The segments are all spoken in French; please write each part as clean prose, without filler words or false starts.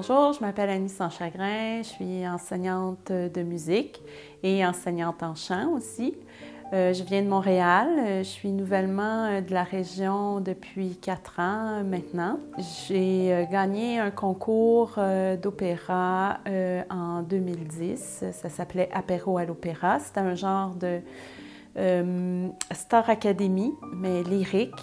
Bonjour, je m'appelle Annie Sanchagrin, je suis enseignante de musique et enseignante en chant aussi. Je viens de Montréal, je suis nouvellement de la région depuis 4 ans maintenant. J'ai gagné un concours d'opéra en 2010, ça s'appelait Apéro à l'opéra. C'était un genre de Star Academy, mais lyrique.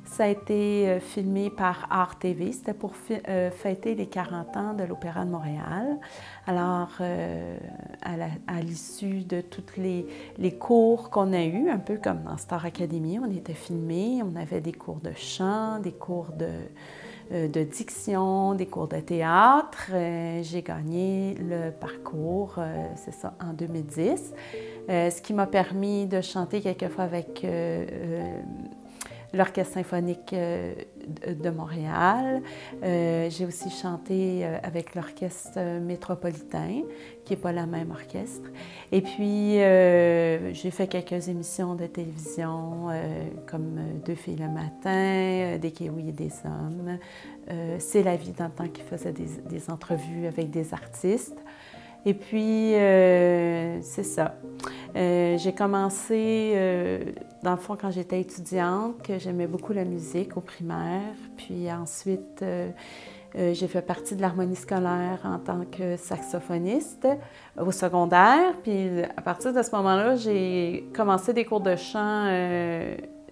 Ça a été filmé par Art TV. C'était pour fêter les 40 ans de l'Opéra de Montréal. Alors, à l'issue de tous les cours qu'on a eus, un peu comme dans Star Academy, on était filmés, on avait des cours de chant, des cours de diction, des cours de théâtre. J'ai gagné le parcours, c'est ça, en 2010, ce qui m'a permis de chanter quelquefois avec l'Orchestre symphonique de Montréal. J'ai aussi chanté avec l'Orchestre métropolitain, qui n'est pas la même orchestre. Et puis, j'ai fait quelques émissions de télévision, comme Deux filles le matin, Des kiwis et des hommes. C'est la vie dans le temps qui faisait des entrevues avec des artistes. Et puis, c'est ça. J'ai commencé, dans le fond, quand j'étais étudiante, que j'aimais beaucoup la musique au primaire. Puis ensuite, j'ai fait partie de l'harmonie scolaire en tant que saxophoniste au secondaire. Puis à partir de ce moment-là, j'ai commencé des cours de chant.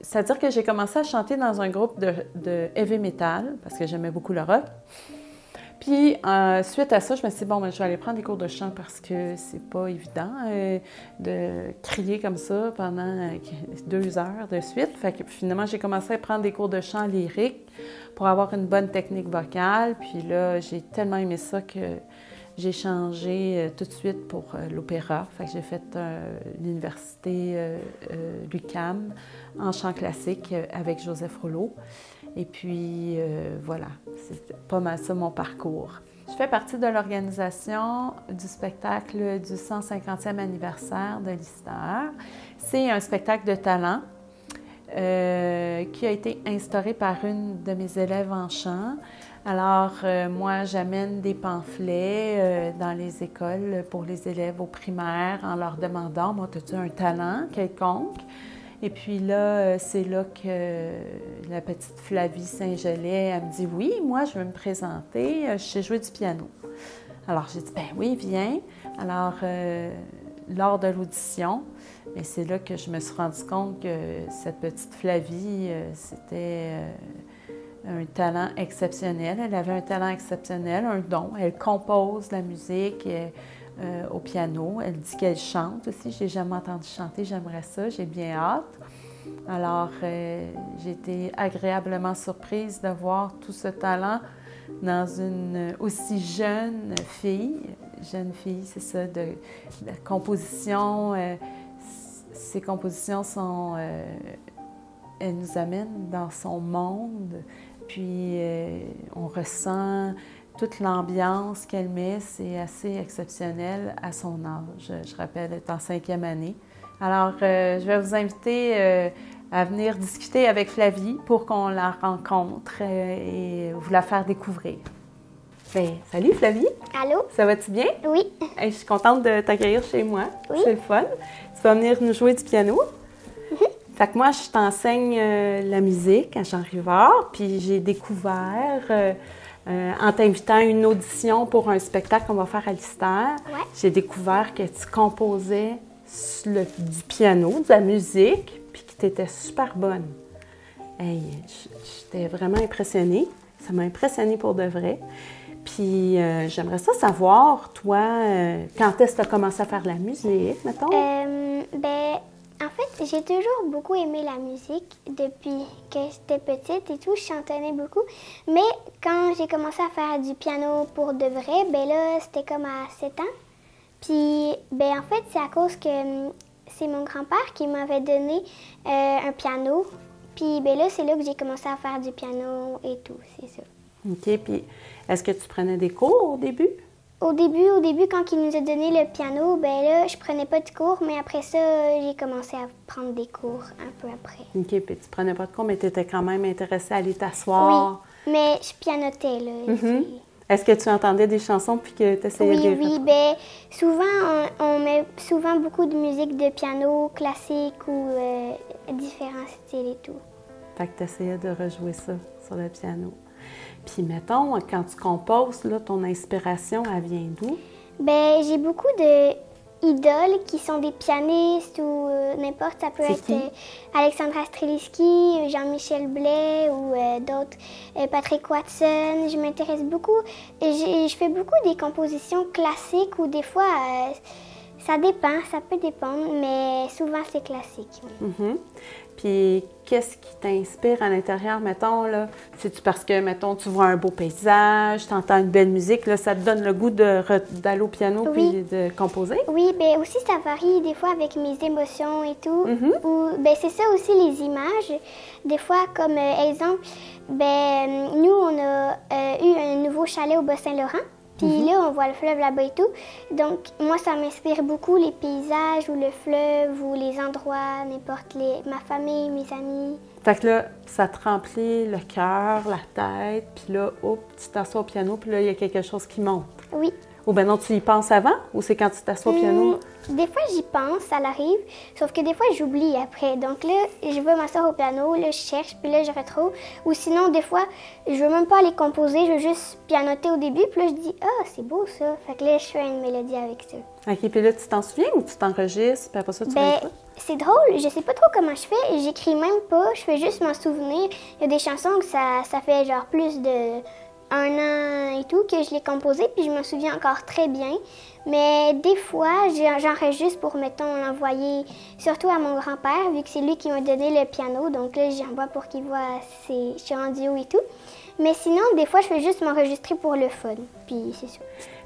C'est-à-dire que j'ai commencé à chanter dans un groupe de heavy metal, parce que j'aimais beaucoup le rock. Puis, suite à ça, je me suis dit, bon, ben, je vais aller prendre des cours de chant parce que c'est pas évident de crier comme ça pendant 2 heures de suite. Fait que finalement, j'ai commencé à prendre des cours de chant lyrique pour avoir une bonne technique vocale. Puis là, j'ai tellement aimé ça que j'ai changé tout de suite pour l'opéra. Fait que j'ai fait l'université l'UQAM en chant classique avec Joseph Rouleau. Et puis, voilà, c'est pas mal ça mon parcours. Je fais partie de l'organisation du spectacle du 150e anniversaire de l'Histoire. C'est un spectacle de talent qui a été instauré par une de mes élèves en chant. Alors, moi, j'amène des pamphlets dans les écoles pour les élèves au primaire en leur demandant, moi, as-tu un talent quelconque? Et puis là, c'est là que la petite Flavie Saint-Gelais, elle me dit « Oui, moi, je veux me présenter, je sais jouer du piano. » Alors, j'ai dit « Ben oui, viens. » Alors, lors de l'audition, et c'est là que je me suis rendu compte que cette petite Flavie, c'était un talent exceptionnel. Elle avait un talent exceptionnel, un don. Elle compose la musique au piano. Elle dit qu'elle chante aussi. Je n'ai jamais entendu chanter. J'aimerais ça. J'ai bien hâte. Alors, j'ai été agréablement surprise de voir tout ce talent dans une aussi jeune fille. Jeune fille, c'est ça, de composition. Ces compositions sont... elles nous amènent dans son monde. Puis, on ressent toute l'ambiance qu'elle met, c'est assez exceptionnel à son âge. Je rappelle, elle est en 5e année. Alors, je vais vous inviter à venir discuter avec Flavie pour qu'on la rencontre et vous la faire découvrir. Bien, salut Flavie! Allô? Ça va-tu bien? Oui. Hey, je suis contente de t'accueillir chez moi. Oui. C'est le fun. Tu vas venir nous jouer du piano. Fait que moi, je t'enseigne la musique à Jean-Rivard, puis j'ai découvert... en t'invitant à une audition pour un spectacle qu'on va faire à l'Istère, j'ai découvert que tu composais du piano, de la musique, puis que tu étais super bonne. Hey, j'étais vraiment impressionnée. Ça m'a impressionnée pour de vrai. Puis j'aimerais ça savoir, toi, quand est-ce que tu as commencé à faire de la musique, mettons? En fait, j'ai toujours beaucoup aimé la musique depuis que j'étais petite et tout. Je chantonnais beaucoup. Mais quand j'ai commencé à faire du piano pour de vrai, ben là, c'était comme à 7 ans. Puis, ben en fait, c'est à cause que c'est mon grand-père qui m'avait donné un piano. Puis, ben là, c'est là que j'ai commencé à faire du piano et tout, c'est ça. OK. Puis, est-ce que tu prenais des cours au début? Au début, quand il nous a donné le piano, ben là, je prenais pas de cours, mais après ça, j'ai commencé à prendre des cours un peu après. OK, puis tu prenais pas de cours, mais tu étais quand même intéressée à aller t'asseoir. Oui, mais je pianotais, là. Est-ce que tu entendais des chansons puis que tu essayais de les Oui, ben souvent, on met souvent beaucoup de musique de piano classique ou différents styles et tout. Fait que tu essayais de rejouer ça sur le piano. Puis mettons, quand tu composes, là, ton inspiration, elle vient d'où? Ben j'ai beaucoup de idoles qui sont des pianistes ou n'importe, ça peut être Alexandra Streliski, Jean-Michel Blais ou d'autres, Patrick Watson. Je m'intéresse beaucoup, et je fais beaucoup des compositions classiques ou des fois, ça dépend, ça peut dépendre, mais souvent c'est classique. Mm-hmm. Puis qu'est-ce qui t'inspire à l'intérieur, mettons, là? C'est-tu parce que, mettons, tu vois un beau paysage, tu entends une belle musique, là, ça te donne le goût d'aller au piano puis de composer? Oui, bien aussi, ça varie des fois avec mes émotions et tout. Mm-hmm. Ou, ben c'est ça aussi, les images. Des fois, comme exemple, ben nous, on a eu un nouveau chalet au Bas-Saint-Laurent. Puis là, on voit le fleuve là-bas et tout. Donc, moi, ça m'inspire beaucoup, les paysages ou le fleuve ou les endroits, n'importe, ma famille, mes amis. Fait que là, ça te remplit le cœur, la tête, puis là, hop, tu t'assois au piano, puis là, il y a quelque chose qui monte. Oui. Ou ben non, tu y penses avant, ou c'est quand tu t'assois au piano? Des fois, j'y pense, ça l'arrive, sauf que des fois, j'oublie après. Donc là, je vais m'asseoir au piano, là, je cherche, puis là, je retrouve. Ou sinon, des fois, je veux même pas aller composer, je veux juste pianoter au début, puis là, je dis « Ah, c'est beau ça! » Fait que là, je fais une mélodie avec ça. OK, puis là, tu t'en souviens ou tu t'enregistres, puis après ça, tu Ben, c'est drôle, je sais pas trop comment je fais, j'écris même pas, je fais juste m'en souvenir. Il y a des chansons que ça fait genre plus de 1 an et tout que je l'ai composé, puis je me souviens encore très bien. Mais des fois, j'enregistre pour, mettons, l'envoyer surtout à mon grand-père, vu que c'est lui qui m'a donné le piano. Donc là, j'envoie pour qu'il voit je suis en duo et tout. Mais sinon, des fois, je fais juste m'enregistrer pour le fun. Puis c'est ça.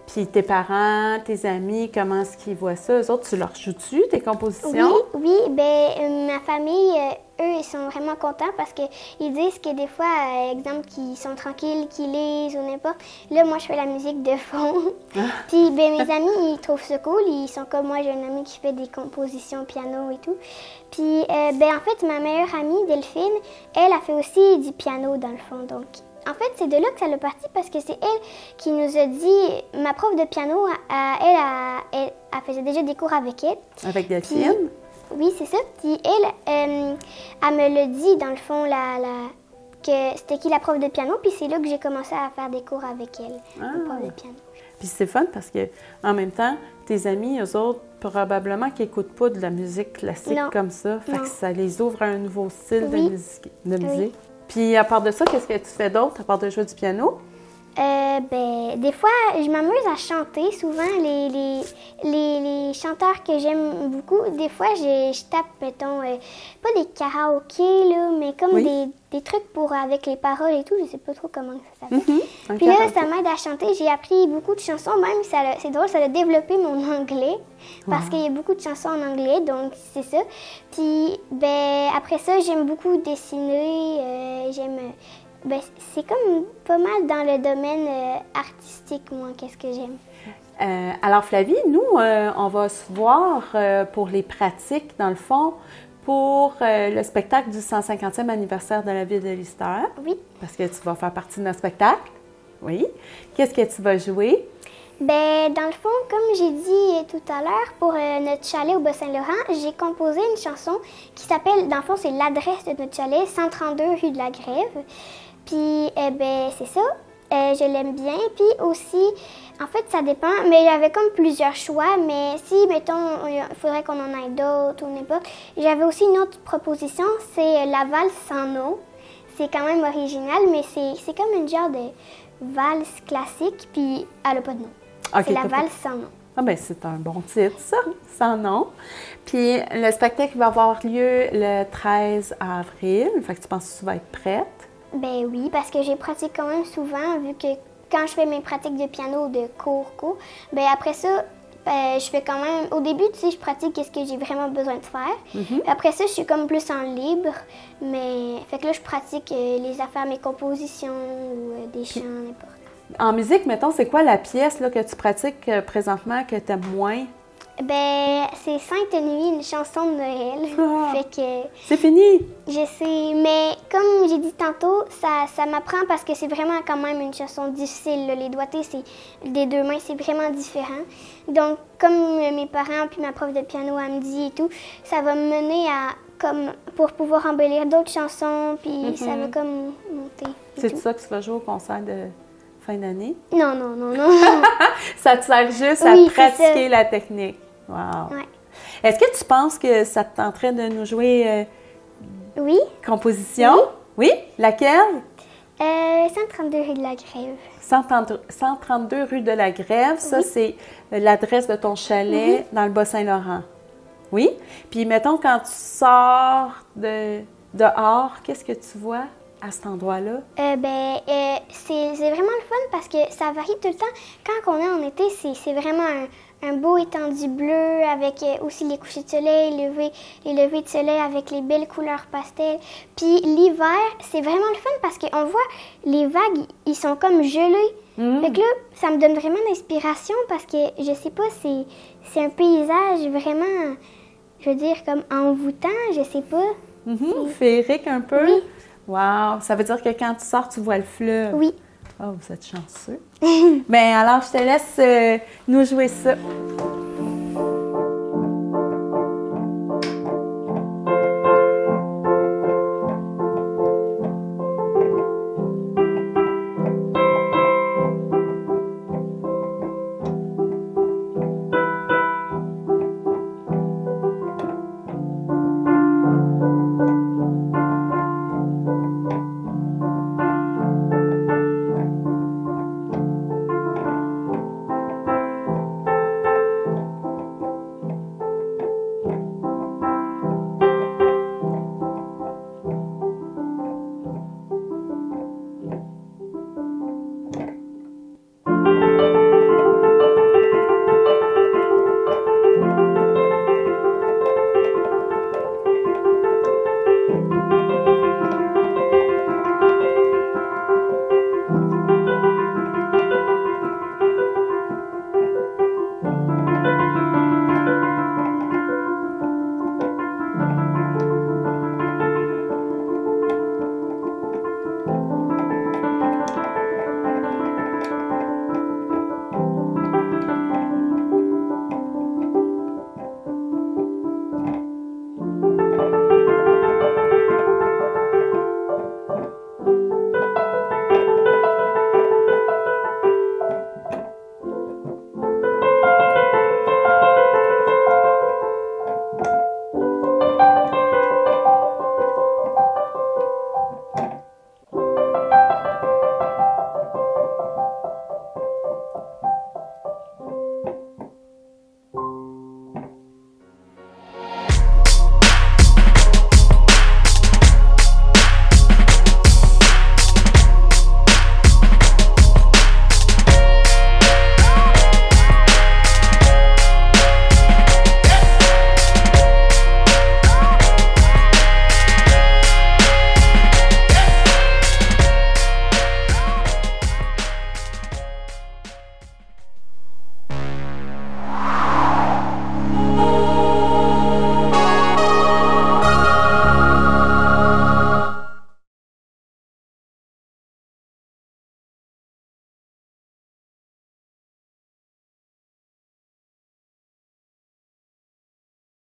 Puis tes parents, tes amis, comment est-ce qu'ils voient ça? Eux autres, tu leur joues-tu tes compositions? Oui, ben ma famille, eux, ils sont vraiment contents parce qu'ils disent que des fois, exemple, qu'ils sont tranquilles, qu'ils lisent ou n'importe. Là, moi, je fais la musique de fond. Puis, ben mes amis, ils trouvent ça cool. Ils sont comme moi, j'ai une amie qui fait des compositions piano et tout. Puis, ben en fait, ma meilleure amie, Delphine, elle a fait aussi du piano dans le fond, donc... En fait, c'est de là que ça l'a parti parce que c'est elle qui nous a dit, ma prof de piano, elle faisait déjà des cours avec elle. Avec Delphine? Oui, c'est ça. Puis elle me l'a dit, dans le fond, que c'était qui la prof de piano. Puis c'est là que j'ai commencé à faire des cours avec elle, la prof de piano. Puis c'est fun parce que en même temps, tes amis, eux autres, probablement qu'ils n'écoutent pas de la musique classique comme ça. Fait que ça les ouvre à un nouveau style de musique. Oui. Puis à part de ça, qu'est-ce que tu fais d'autre à part de jouer du piano? Ben, des fois, je m'amuse à chanter. Souvent, les chanteurs que j'aime beaucoup, des fois, je tape, mettons, pas des karaokés, là, mais comme des trucs avec les paroles et tout. Je sais pas trop comment ça s'appelle. Puis là, ça m'aide à chanter. J'ai appris beaucoup de chansons. Même, c'est drôle, ça a développé mon anglais. Parce qu'il y a beaucoup de chansons en anglais, donc c'est ça. Puis, ben, après ça, j'aime beaucoup dessiner. Ben, c'est comme pas mal dans le domaine artistique, moi, qu'est-ce que j'aime. Alors, Flavie, nous, on va se voir pour les pratiques, dans le fond, pour le spectacle du 150e anniversaire de la ville de Lister. Oui. Parce que tu vas faire partie de notre spectacle. Oui. Qu'est-ce que tu vas jouer? Ben, dans le fond, comme j'ai dit tout à l'heure, pour notre chalet au Bas-Saint-Laurent, j'ai composé une chanson qui s'appelle, dans le fond, c'est l'adresse de notre chalet, 132 rue de la Grève. Puis, ben, c'est ça. Je l'aime bien. Puis aussi, en fait, ça dépend. Mais il y avait comme plusieurs choix. Mais si, mettons, il faudrait qu'on en ait d'autres ou n'importe. J'avais aussi une autre proposition. C'est la valse sans nom. C'est quand même original, mais c'est comme une genre de valse classique. Puis, elle n'a pas de nom. Okay, c'est la valse sans nom. Ah ben c'est un bon titre, ça, sans nom. Puis, le spectacle va avoir lieu le 13 avril. Fait que tu penses que tu vas être prête? Ben oui, parce que j'ai pratiqué quand même souvent, vu que quand je fais mes pratiques de piano de cours, ben après ça, je fais quand même... Au début, tu sais, je pratique ce que j'ai vraiment besoin de faire. Après ça, je suis comme plus en libre, mais... Fait que là, je pratique les affaires, mes compositions ou des chants, n'importe. En musique, mettons, c'est quoi la pièce là, que tu pratiques présentement que tu aimes moins? Ben, c'est Sainte Nuit, une chanson de Noël. Ah. Fait que C'est fini! je sais, mais comme j'ai dit tantôt, ça m'apprend parce que c'est vraiment quand même une chanson difficile, là. Les doigtés, c'est des deux mains, c'est vraiment différent. Donc, comme mes parents puis ma prof de piano elle me dit et tout, ça va me mener à comme pour pouvoir embellir d'autres chansons, puis ça va comme monter. C'est ça que tu vas jouer au concert de fin d'année? Non, non, non, non. Ça te sert juste Oui, à c'est pratiquer ça. la technique. Wow! Ouais. Est-ce que tu penses que ça te tenterait de nous jouer Oui, composition? Oui. Laquelle? 132 rue de la Grève. 132 rue de la Grève. Ça, c'est l'adresse de ton chalet dans le Bas-Saint-Laurent. Oui? Puis, mettons, quand tu sors dehors, qu'est-ce que tu vois à cet endroit-là? C'est vraiment le fun parce que ça varie tout le temps. Quand on est en été, c'est vraiment un beau étendu bleu avec aussi les couchers de soleil, les levées de soleil avec les belles couleurs pastel. Puis l'hiver, c'est vraiment le fun parce qu'on voit les vagues, ils sont comme gelés. Fait que là, ça me donne vraiment d'inspiration parce que, je sais pas, c'est un paysage vraiment, je veux dire, comme envoûtant, je sais pas. Féerique un peu? Oui. Wow! Ça veut dire que quand tu sors, tu vois le fleuve. Oui. Oh, vous êtes chanceux. Bien, alors, je te laisse nous jouer ça.